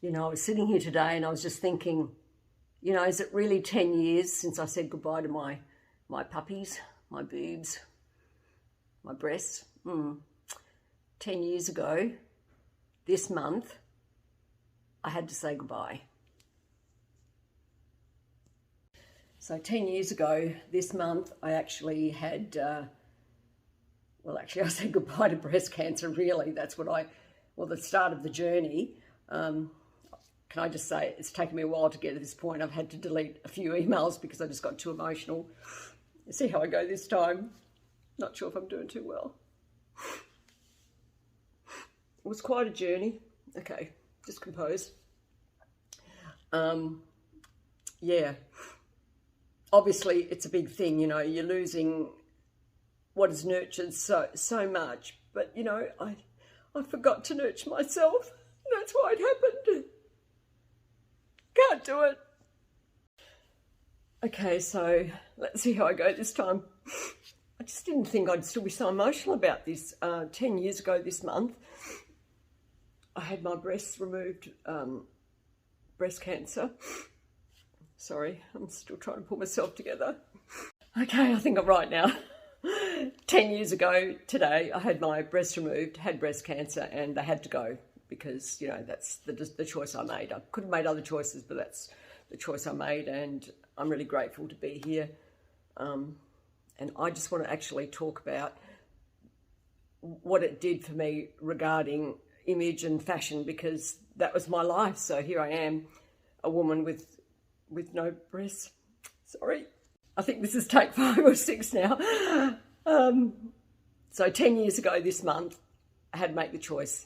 You know, I was sitting here today and I was just thinking, you know, is it really 10 years since I said goodbye to my puppies, my boobs, my breasts? 10 years ago, this month, I had to say goodbye. So 10 years ago, this month, I actually had, I said goodbye to breast cancer, really. That's the start of the journey. Can I just say, it's taken me a while to get to this point. I've had to delete a few emails because I just got too emotional. See how I go this time. Not sure if I'm doing too well. It was quite a journey. Okay, just compose. Yeah. Obviously, it's a big thing, you know. You're losing what has nurtured so much. But, you know, I forgot to nurture myself. That's why it happened. Can't do it. Okay, so let's see how I go this time. I just didn't think I'd still be so emotional about this. 10 years ago this month, I had my breasts removed, breast cancer. Sorry, I'm still trying to pull myself together. Okay, I think I'm right now. 10 years ago today, I had my breasts removed, had breast cancer, and they had to go because, you know, that's the choice I made. I could have made other choices, but that's the choice I made, and I'm really grateful to be here. And I just want to actually talk about what it did for me regarding image and fashion, because that was my life. So here I am, a woman with no breasts. Sorry. I think this is take 5 or 6 now. So 10 years ago this month, I had to make the choice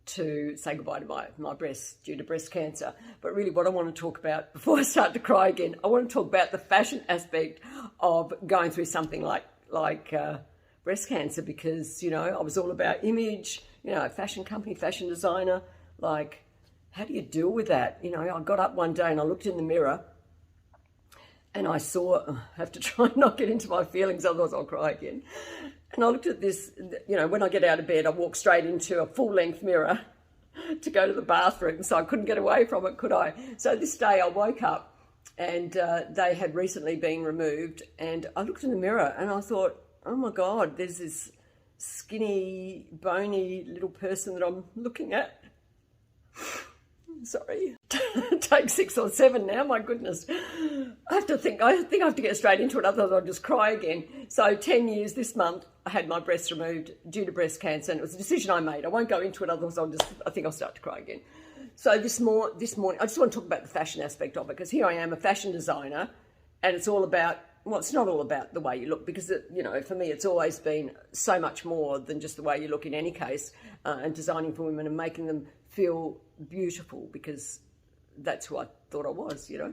to say goodbye to my breasts due to breast cancer. But really what I want to talk about, before I start to cry again, I want to talk about the fashion aspect of going through something like breast cancer, because, you know, I was all about image, you know, fashion company, fashion designer. Like, how do you deal with that? You know, I got up one day and I looked in the mirror and I saw, I have to try and not get into my feelings, otherwise I'll cry again. And I looked at this, you know, when I get out of bed, I walk straight into a full-length mirror to go to the bathroom, so I couldn't get away from it, could I? So this day I woke up and they had recently been removed, and I looked in the mirror and I thought, oh my God, there's this skinny, bony little person that I'm looking at. Sorry, take 6 or 7 now, my goodness. I think I have to get straight into it, otherwise I'll just cry again. So 10 years this month, I had my breasts removed due to breast cancer, and it was a decision I made. I won't go into it, otherwise I think I'll start to cry again. So this morning, I just want to talk about the fashion aspect of it, because here I am, a fashion designer, and it's all about, well, it's not all about the way you look, because, you know, for me, it's always been so much more than just the way you look in any case, and designing for women and making them feel beautiful, because that's who I thought I was, you know,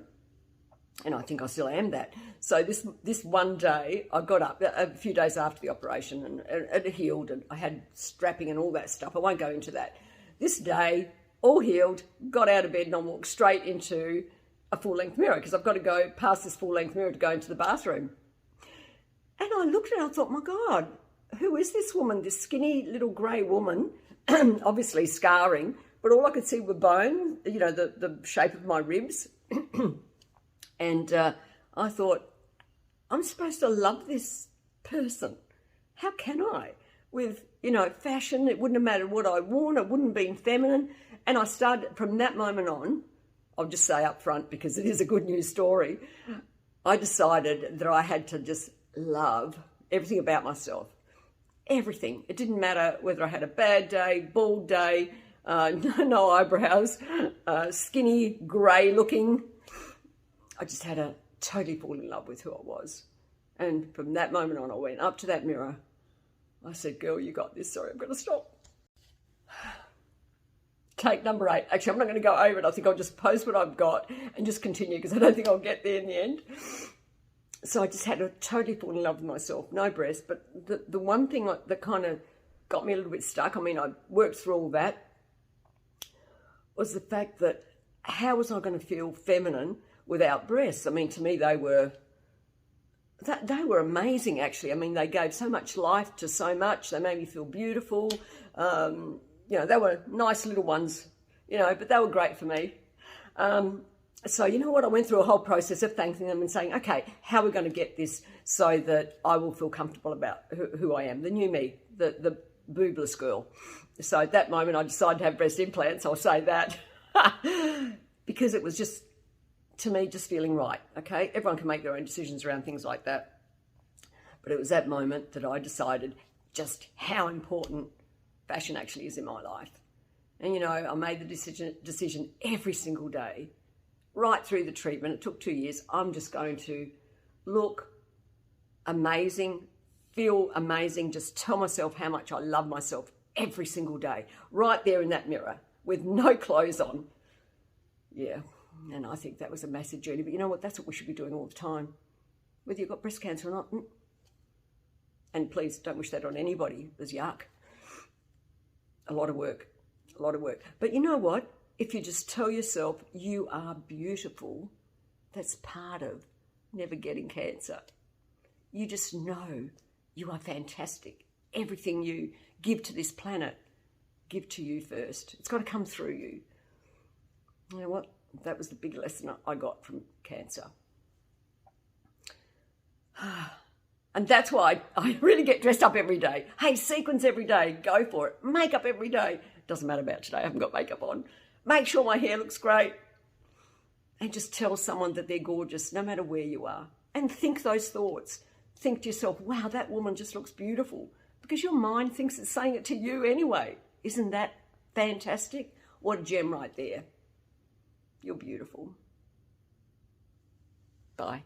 and I think I still am that. So this one day, I got up a few days after the operation, and it healed, and I had strapping and all that stuff. I won't go into that. This day, all healed, got out of bed, and I walked straight into a full-length mirror, because I've got to go past this full-length mirror to go into the bathroom. And I looked at it and I thought, my God, who is this woman, this skinny little grey woman, obviously scarring, but all I could see were bone, you know, the shape of my ribs. And I thought, I'm supposed to love this person. How can I? With, you know, fashion, it wouldn't have mattered what I wore, it wouldn't have been feminine. And I started, from that moment on, I'll just say up front, because it is a good news story, I decided that I had to just love everything about myself. Everything. It didn't matter whether I had a bad day, bald day, no eyebrows, skinny, grey looking. I just had to totally fall in love with who I was. And from that moment on, I went up to that mirror. I said, girl, you got this. Sorry, I'm going to stop. Take number 8. Actually, I'm not going to go over it. I think I'll just post what I've got and just continue, because I don't think I'll get there in the end. So I just had to totally fall in love with myself. No breast. But the one thing that kind of got me a little bit stuck, I mean, I worked through all that, was the fact that how was I going to feel feminine without breasts? I mean, to me, they were amazing, actually. I mean, they gave so much life to so much. They made me feel beautiful. You know, they were nice little ones, but they were great for me. So you know what? I went through a whole process of thanking them and saying, okay, how are we going to get this so that I will feel comfortable about who I am, the new me, the boobless girl. So at that moment, I decided to have breast implants. I'll say that because it was just, to me, just feeling right. Okay, everyone can make their own decisions around things like that, but it was that moment that I decided just how important fashion actually is in my life. And I made the decision every single day, right through the treatment. It took 2 years. I'm just going to look amazing, feel amazing, just tell myself how much I love myself every single day, right there in that mirror with no clothes on. Yeah, and I think that was a massive journey. But you know what? That's what we should be doing all the time, whether you've got breast cancer or not. And please don't wish that on anybody. It was yuck. A lot of work. But you know what? If you just tell yourself you are beautiful, that's part of never getting cancer. You just know you are fantastic. Everything you give to this planet, give to you first. It's got to come through you. You know what? That was the big lesson I got from cancer. And that's why I really get dressed up every day. Hey, sequins every day. Go for it. Makeup every day. Doesn't matter about today. I haven't got makeup on. Make sure my hair looks great. And just tell someone that they're gorgeous no matter where you are. And think those thoughts. Think to yourself, wow, that woman just looks beautiful. Because your mind thinks it's saying it to you anyway. Isn't that fantastic? What a gem right there. You're beautiful. Bye.